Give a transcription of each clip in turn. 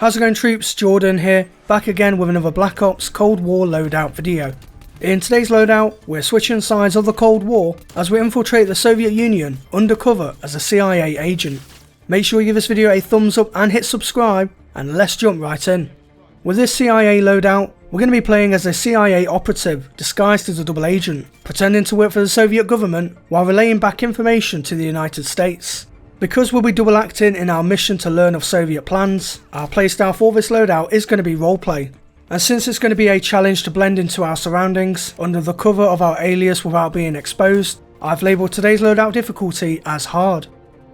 How's it going, troops? Jordan here, back again with another Black Ops Cold War loadout video. In today's loadout, we're switching sides of the Cold War as we infiltrate the Soviet Union undercover as a CIA agent. Make sure you give this video a thumbs up and hit subscribe, and let's jump right in. With this CIA loadout, we're going to be playing as a CIA operative disguised as a double agent, pretending to work for the Soviet government while relaying back information to the United States. Because we'll be double acting in our mission to learn of Soviet plans, our playstyle for this loadout is going to be roleplay. And since it's going to be a challenge to blend into our surroundings under the cover of our alias without being exposed, I've labelled today's loadout difficulty as hard.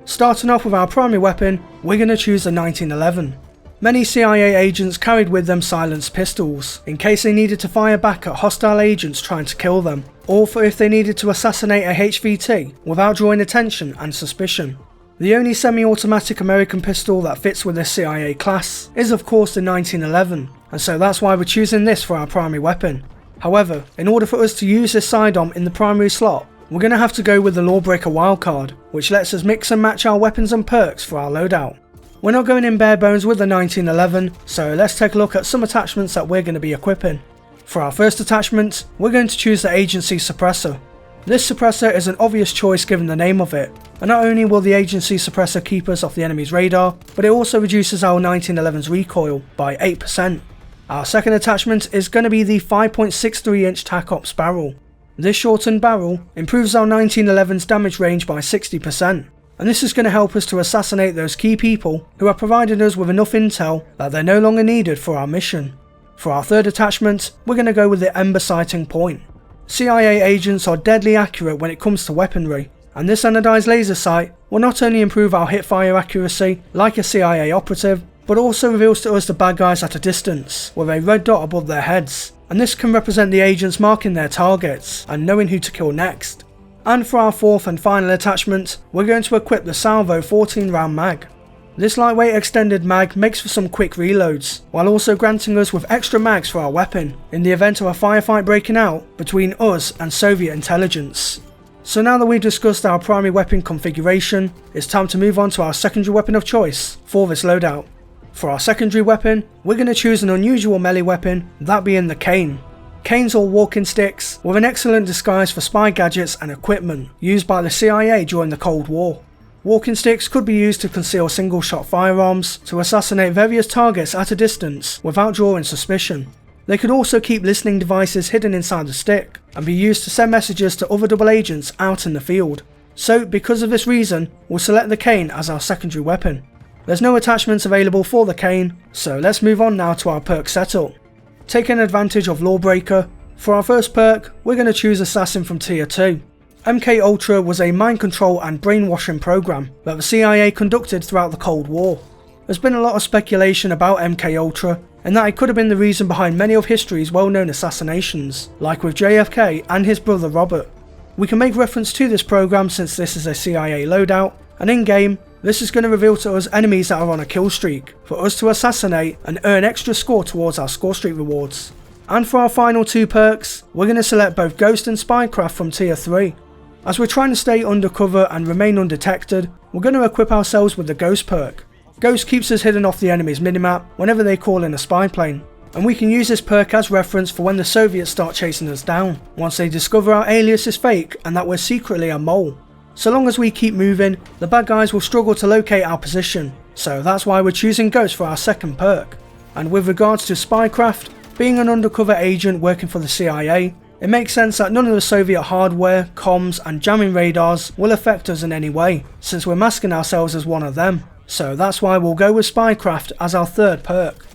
Starting off with our primary weapon, we're going to choose the 1911. Many CIA agents carried with them silenced pistols, in case they needed to fire back at hostile agents trying to kill them, or for if they needed to assassinate a HVT without drawing attention and suspicion. The only semi-automatic American pistol that fits with this CIA class is of course the 1911, and so that's why we're choosing this for our primary weapon. However, in order for us to use this sidearm in the primary slot, we're going to have to go with the Lawbreaker wildcard, which lets us mix and match our weapons and perks for our loadout. We're not going in bare bones with the 1911, so let's take a look at some attachments that we're going to be equipping. For our first attachment, we're going to choose the Agency Suppressor. This suppressor is an obvious choice given the name of it, and not only will the Agency Suppressor keep us off the enemy's radar, but it also reduces our 1911's recoil by 8%. Our second attachment is going to be the 5.63 inch TAC Ops barrel. This shortened barrel improves our 1911's damage range by 60%, and this is going to help us to assassinate those key people who are providing us with enough intel that they're no longer needed for our mission. For our third attachment, we're going to go with the Ember Sighting Point. CIA agents are deadly accurate when it comes to weaponry, and this anodized laser sight will not only improve our hipfire accuracy like a CIA operative, but also reveals to us the bad guys at a distance with a red dot above their heads, and this can represent the agents marking their targets and knowing who to kill next. And for our fourth and final attachment, we're going to equip the Salvo 14 round mag. This lightweight extended mag makes for some quick reloads, while also granting us with extra mags for our weapon in the event of a firefight breaking out between us and Soviet intelligence. So now that we've discussed our primary weapon configuration, it's time to move on to our secondary weapon of choice for this loadout. For our secondary weapon, we're going to choose an unusual melee weapon, that being the cane. Canes are walking sticks with an excellent disguise for spy gadgets and equipment used by the CIA during the Cold War. Walking sticks could be used to conceal single-shot firearms to assassinate various targets at a distance without drawing suspicion. They could also keep listening devices hidden inside the stick and be used to send messages to other double agents out in the field. So because of this reason, we'll select the cane as our secondary weapon. There's no attachments available for the cane, so let's move on now to our perk setup. Taking advantage of Lawbreaker, for our first perk, we're going to choose Assassin from Tier 2. MK Ultra was a mind control and brainwashing program that the CIA conducted throughout the Cold War. There's been a lot of speculation about MK Ultra, and that it could have been the reason behind many of history's well-known assassinations, like with JFK and his brother Robert. We can make reference to this program since this is a CIA loadout, and in-game, this is going to reveal to us enemies that are on a kill streak, for us to assassinate and earn extra score towards our score streak rewards. And for our final two perks, we're going to select both Ghost and Spycraft from Tier 3. As we're trying to stay undercover and remain undetected, we're going to equip ourselves with the Ghost perk. Ghost keeps us hidden off the enemy's minimap whenever they call in a spy plane, and we can use this perk as reference for when the Soviets start chasing us down, once they discover our alias is fake and that we're secretly a mole. So long as we keep moving, the bad guys will struggle to locate our position, so that's why we're choosing Ghost for our second perk. And with regards to Spycraft, being an undercover agent working for the CIA, it makes sense that none of the Soviet hardware, comms and jamming radars will affect us in any way, since we're masking ourselves as one of them. So that's why we'll go with Spycraft as our third perk.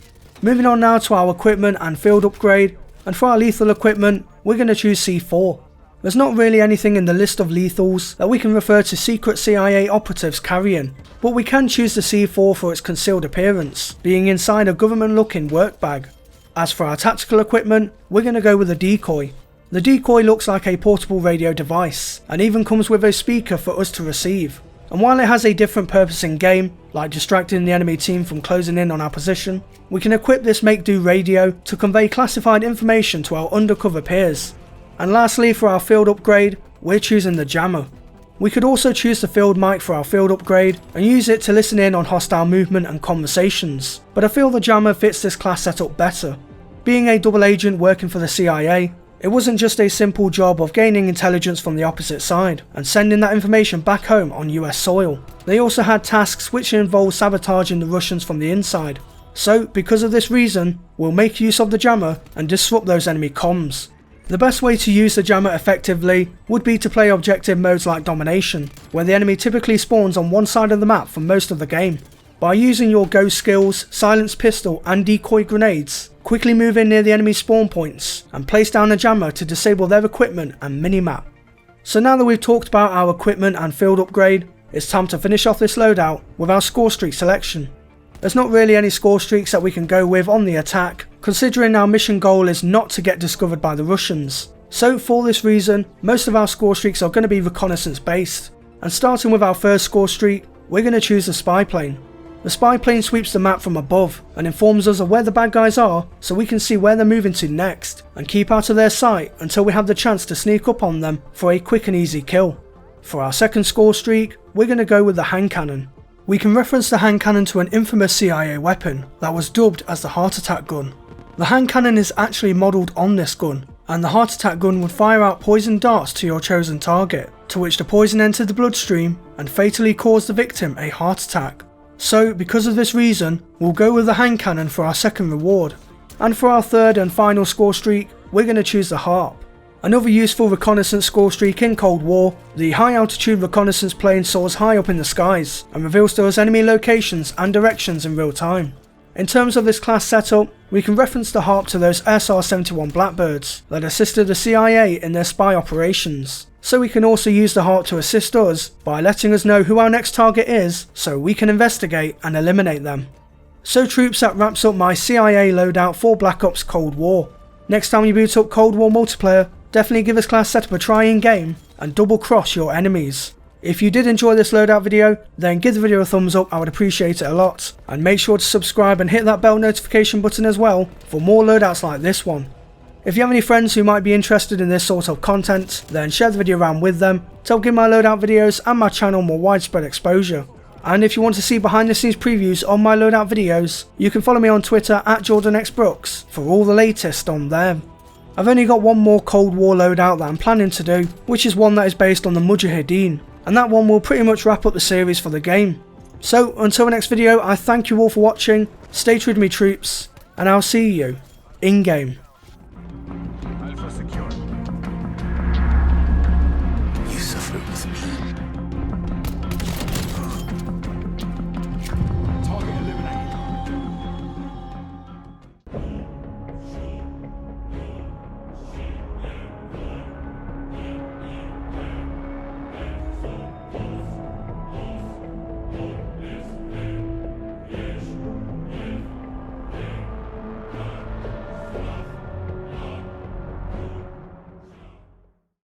Moving on now to our equipment and field upgrade, and for our lethal equipment, we're going to choose C4. There's not really anything in the list of lethals that we can refer to secret CIA operatives carrying, but we can choose the C4 for its concealed appearance, being inside a government looking work bag. As for our tactical equipment, we're going to go with a decoy. The decoy looks like a portable radio device, and even comes with a speaker for us to receive. And while it has a different purpose in game, like distracting the enemy team from closing in on our position, we can equip this make-do radio to convey classified information to our undercover peers. And lastly, for our field upgrade, we're choosing the jammer. We could also choose the field mic for our field upgrade and use it to listen in on hostile movement and conversations, but I feel the jammer fits this class setup better. Being a double agent working for the CIA, it wasn't just a simple job of gaining intelligence from the opposite side and sending that information back home on US soil. They also had tasks which involved sabotaging the Russians from the inside. So because of this reason, we'll make use of the jammer and disrupt those enemy comms. The best way to use the jammer effectively would be to play objective modes like Domination, where the enemy typically spawns on one side of the map for most of the game. By using your ghost skills, silenced pistol and decoy grenades, quickly move in near the enemy spawn points and place down a jammer to disable their equipment and minimap. So now that we've talked about our equipment and field upgrade, it's time to finish off this loadout with our score streak selection. There's not really any score streaks that we can go with on the attack, considering our mission goal is not to get discovered by the Russians. So for this reason, most of our score streaks are going to be reconnaissance based. And starting with our first score streak, we're going to choose the spy plane. The spy plane sweeps the map from above and informs us of where the bad guys are, so we can see where they're moving to next and keep out of their sight until we have the chance to sneak up on them for a quick and easy kill. For our second score streak, we're going to go with the hand cannon. We can reference the hand cannon to an infamous CIA weapon that was dubbed as the heart attack gun. The hand cannon is actually modelled on this gun, and the heart attack gun would fire out poison darts to your chosen target, to which the poison entered the bloodstream and fatally caused the victim a heart attack. So because of this reason, we'll go with the hand cannon for our second reward. And for our third and final score streak, we're going to choose the harp. Another useful reconnaissance score streak in Cold War, the high altitude reconnaissance plane soars high up in the skies and reveals to us enemy locations and directions in real time. In terms of this class setup, we can reference the harp to those SR-71 Blackbirds that assisted the CIA in their spy operations. So we can also use the harp to assist us by letting us know who our next target is so we can investigate and eliminate them. So troops, that wraps up my CIA loadout for Black Ops Cold War. Next time you boot up Cold War multiplayer, definitely give this class setup a try in game and double cross your enemies. If you did enjoy this loadout video, then give the video a thumbs up, I would appreciate it a lot. And make sure to subscribe and hit that bell notification button as well for more loadouts like this one. If you have any friends who might be interested in this sort of content, then share the video around with them to help give my loadout videos and my channel more widespread exposure. And if you want to see behind the scenes previews on my loadout videos, you can follow me on Twitter at jordanxbrookes for all the latest on there. I've only got one more Cold War loadout that I'm planning to do, which is one that is based on the Mujahideen, and that one will pretty much wrap up the series for the game. So until the next video, I thank you all for watching, stay true to me troops, and I'll see you in game.